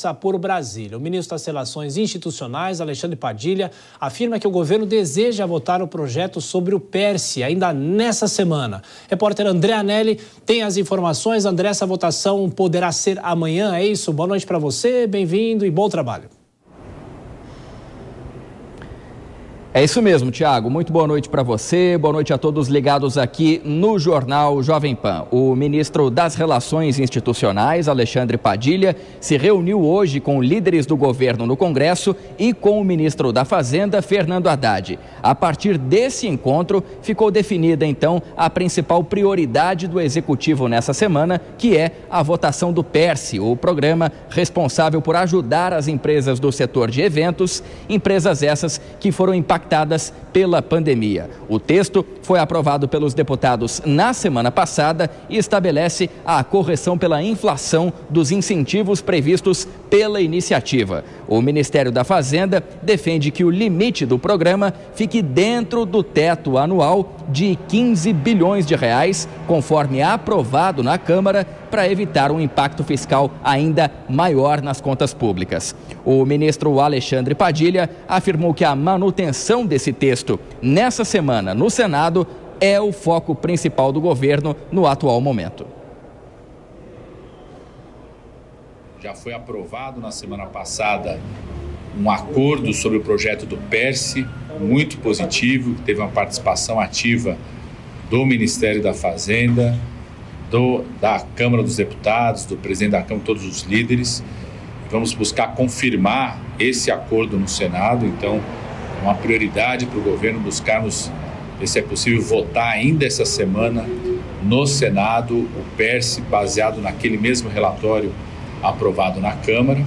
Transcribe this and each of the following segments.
passa por Brasília. O ministro das Relações Institucionais, Alexandre Padilha, afirma que o governo deseja votar o projeto sobre o PERSE ainda nessa semana. Repórter André Anelli tem as informações. André, essa votação poderá ser amanhã, é isso? Boa noite para você, bem-vindo e bom trabalho. É isso mesmo, Tiago. Muito boa noite para você, boa noite a todos ligados aqui no Jornal Jovem Pan. O ministro das Relações Institucionais, Alexandre Padilha, se reuniu hoje com líderes do governo no Congresso e com o ministro da Fazenda, Fernando Haddad. A partir desse encontro, ficou definida, então, a principal prioridade do Executivo nessa semana, que é a votação do PERSE, o programa responsável por ajudar as empresas do setor de eventos, empresas essas que foram impactadas pela pandemia. O texto foi aprovado pelos deputados na semana passada e estabelece a correção pela inflação dos incentivos previstos pela iniciativa. O Ministério da Fazenda defende que o limite do programa fique dentro do teto anual de 15 bilhões de reais, conforme aprovado na Câmara, para evitar um impacto fiscal ainda maior nas contas públicas. O ministro Alexandre Padilha afirmou que a manutenção desse texto nessa semana no Senado é o foco principal do governo no atual momento. Já foi aprovado na semana passada um acordo sobre o projeto do PERSE, muito positivo, que teve uma participação ativa do Ministério da Fazenda, da Câmara dos Deputados, do presidente da Câmara, todos os líderes. Vamos buscar confirmar esse acordo no Senado, então é uma prioridade para o governo buscarmos, ver se é possível votar ainda essa semana no Senado o PERSE, baseado naquele mesmo relatório aprovado na Câmara.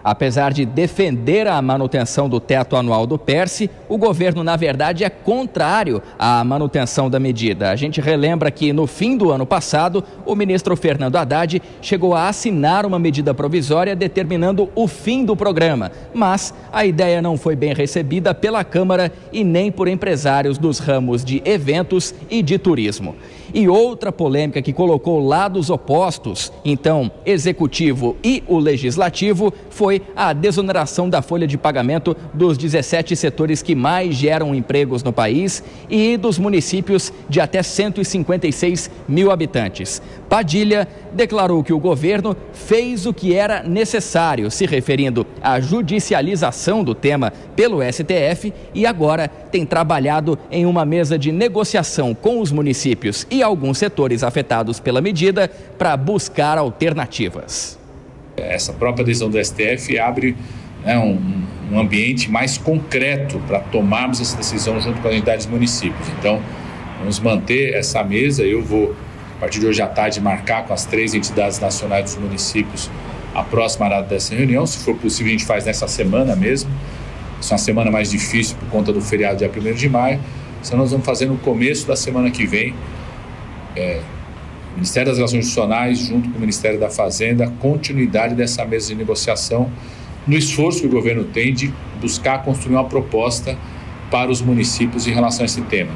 Apesar de defender a manutenção do teto anual do PERSE, o governo, na verdade, é contrário à manutenção da medida. A gente relembra que, no fim do ano passado, o ministro Fernando Haddad chegou a assinar uma medida provisória determinando o fim do programa, mas a ideia não foi bem recebida pela Câmara e nem por empresários dos ramos de eventos e de turismo. E outra polêmica que colocou lados opostos, então, executivo e o legislativo, foi a desoneração da folha de pagamento dos 17 setores que mais geram empregos no país e dos municípios de até 156 mil habitantes. Padilha declarou que o governo fez o que era necessário, se referindo à judicialização do tema pelo STF, e agora tem trabalhado em uma mesa de negociação com os municípios e alguns setores afetados pela medida para buscar alternativas. Essa própria decisão do STF abre um ambiente mais concreto para tomarmos essa decisão junto com as entidades dos municípios. Então, vamos manter essa mesa. Eu vou, a partir de hoje à tarde, marcar com as 3 entidades nacionais dos municípios a próxima data dessa reunião. Se for possível, a gente faz nessa semana mesmo. Essa é uma semana mais difícil por conta do feriado dia 1º de maio. Então, nós vamos fazer no começo da semana que vem, Ministério das Relações Institucionais, junto com o Ministério da Fazenda, continuidade dessa mesa de negociação, no esforço que o governo tem de buscar construir uma proposta para os municípios em relação a esse tema.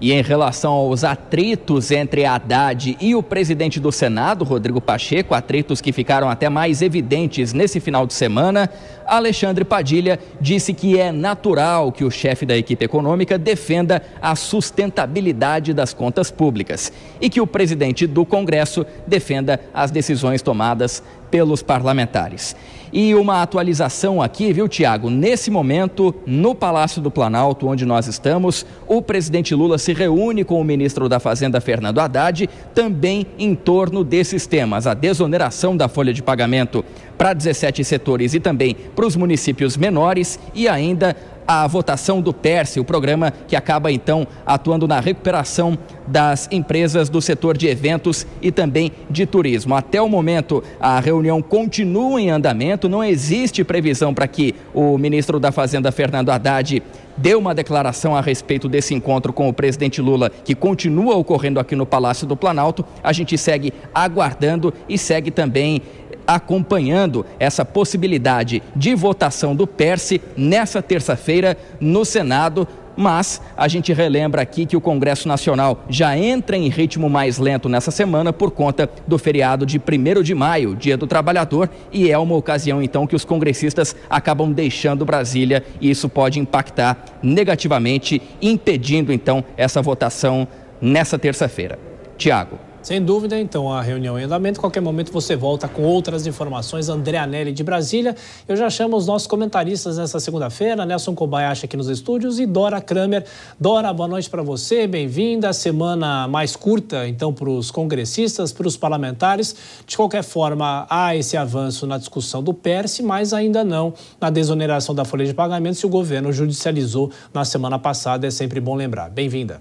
E em relação aos atritos entre Haddad e o presidente do Senado, Rodrigo Pacheco, atritos que ficaram até mais evidentes nesse final de semana, Alexandre Padilha disse que é natural que o chefe da equipe econômica defenda a sustentabilidade das contas públicas e que o presidente do Congresso defenda as decisões tomadas pelos parlamentares. E uma atualização aqui, viu, Tiago? Nesse momento, no Palácio do Planalto, onde nós estamos, o presidente Lula se reúne com o ministro da Fazenda, Fernando Haddad, também em torno desses temas, a desoneração da folha de pagamento para 17 setores e também para os municípios menores e ainda a votação do PERSE, o programa que acaba então atuando na recuperação das empresas do setor de eventos e também de turismo. Até o momento, a reunião continua em andamento, não existe previsão para que o ministro da Fazenda, Fernando Haddad, dê uma declaração a respeito desse encontro com o presidente Lula, que continua ocorrendo aqui no Palácio do Planalto. A gente segue aguardando e segue também acompanhando essa possibilidade de votação do PERSE nessa terça-feira no Senado, Mas a gente relembra aqui que o Congresso Nacional já entra em ritmo mais lento nessa semana por conta do feriado de 1º de maio, Dia do Trabalhador, e é uma ocasião então que os congressistas acabam deixando Brasília e isso pode impactar negativamente, impedindo então essa votação nessa terça-feira. Tiago. Sem dúvida, então, a reunião em andamento. Qualquer momento você volta com outras informações. André Anelli, de Brasília. Eu já chamo os nossos comentaristas nessa segunda-feira. Nelson Kobayashi aqui nos estúdios e Dora Kramer. Dora, boa noite para você. Bem-vinda. Semana mais curta, então, para os congressistas, para os parlamentares. De qualquer forma, há esse avanço na discussão do PERSE, mas ainda não na desoneração da folha de pagamentos. O governo judicializou na semana passada. É sempre bom lembrar. Bem-vinda.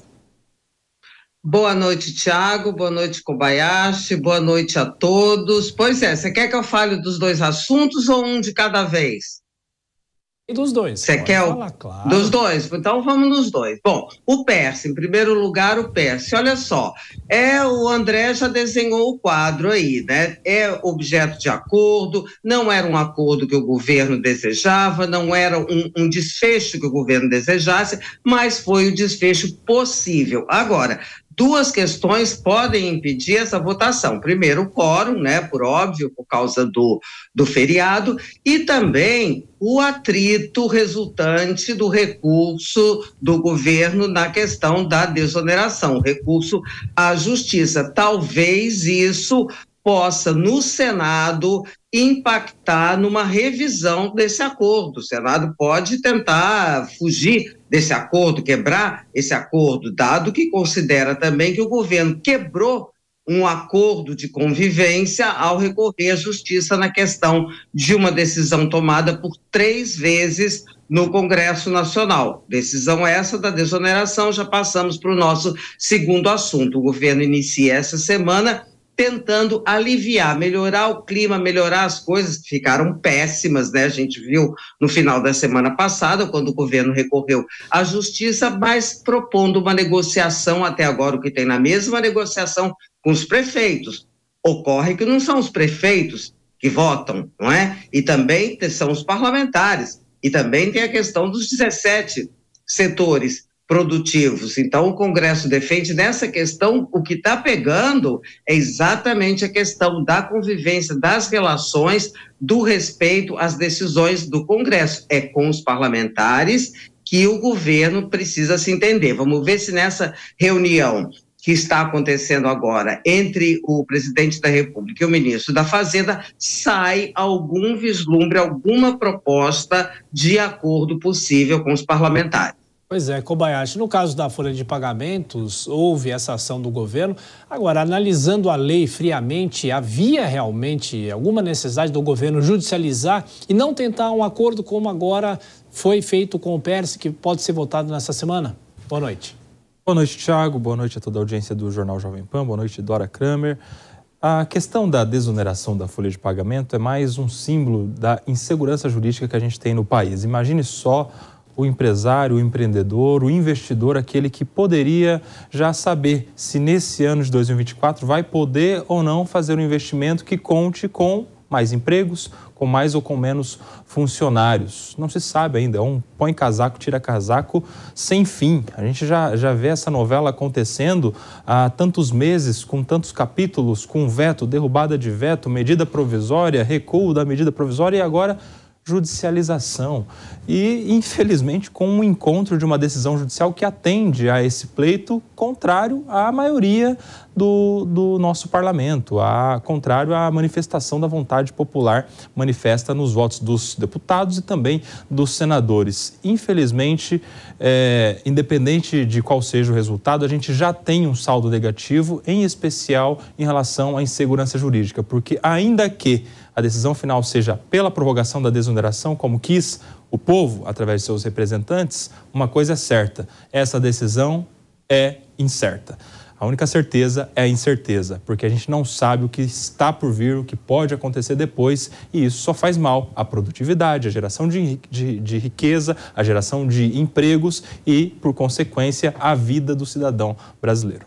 Boa noite, Tiago. Boa noite, Kobayashi. Boa noite a todos. Pois é, você quer que eu fale dos dois assuntos ou um de cada vez? E dos dois. Você quer falar, claro. Dos dois? Então vamos nos dois. Bom, o PERSE, em primeiro lugar, o PERSE. Olha só, o André já desenhou o quadro aí, né? É objeto de acordo, não era um acordo que o governo desejava, não era um desfecho que o governo desejasse, mas foi o desfecho possível. Agora, duas questões podem impedir essa votação. Primeiro, o quórum, né, por óbvio, por causa do feriado, e também o atrito resultante do recurso do governo na questão da desoneração, o recurso à justiça. Talvez isso possa, no Senado, impactar numa revisão desse acordo. O Senado pode tentar fugir desse acordo, quebrar esse acordo, dado que considera também que o governo quebrou um acordo de convivência ao recorrer à justiça na questão de uma decisão tomada por 3 vezes no Congresso Nacional. Decisão essa da desoneração, já passamos para o nosso segundo assunto. O governo inicia essa semana tentando aliviar, melhorar o clima, melhorar as coisas que ficaram péssimas, né? A gente viu no final da semana passada, quando o governo recorreu à justiça, mas propondo uma negociação, até agora o que tem na mesma negociação com os prefeitos. Ocorre que não são os prefeitos que votam, não é? E também são os parlamentares. E também tem a questão dos 17 setores produtivos. Então, o Congresso defende nessa questão, o que está pegando é exatamente a questão da convivência, das relações, do respeito às decisões do Congresso. É com os parlamentares que o governo precisa se entender. Vamos ver se nessa reunião que está acontecendo agora entre o presidente da República e o ministro da Fazenda sai algum vislumbre, alguma proposta de acordo possível com os parlamentares. Pois é, Kobayashi, no caso da folha de pagamentos, houve essa ação do governo. Agora, analisando a lei friamente, havia realmente alguma necessidade do governo judicializar e não tentar um acordo como agora foi feito com o PERSE, que pode ser votado nessa semana? Boa noite. Boa noite, Tiago. Boa noite a toda a audiência do Jornal Jovem Pan. Boa noite, Dora Kramer. A questão da desoneração da folha de pagamento é mais um símbolo da insegurança jurídica que a gente tem no país. Imagine só o empresário, o empreendedor, o investidor, aquele que poderia já saber se nesse ano de 2024 vai poder ou não fazer um investimento que conte com mais empregos, com mais ou com menos funcionários. Não se sabe ainda, é um põe casaco, tira casaco sem fim. A gente já vê essa novela acontecendo há tantos meses, com tantos capítulos, com veto, derrubada de veto, medida provisória, recuo da medida provisória e agora judicialização. E, infelizmente, com um encontro de uma decisão judicial que atende a esse pleito contrário à maioria do nosso parlamento, contrário à manifestação da vontade popular manifesta nos votos dos deputados e também dos senadores. Infelizmente, independente de qual seja o resultado, a gente já tem um saldo negativo, em especial em relação à insegurança jurídica, porque ainda que a decisão final seja pela prorrogação da desoneração, como quis o povo, através de seus representantes, uma coisa é certa, essa decisão é incerta. A única certeza é a incerteza, porque a gente não sabe o que está por vir, o que pode acontecer depois, e isso só faz mal à produtividade, à geração de riqueza, à geração de empregos e, por consequência, à vida do cidadão brasileiro.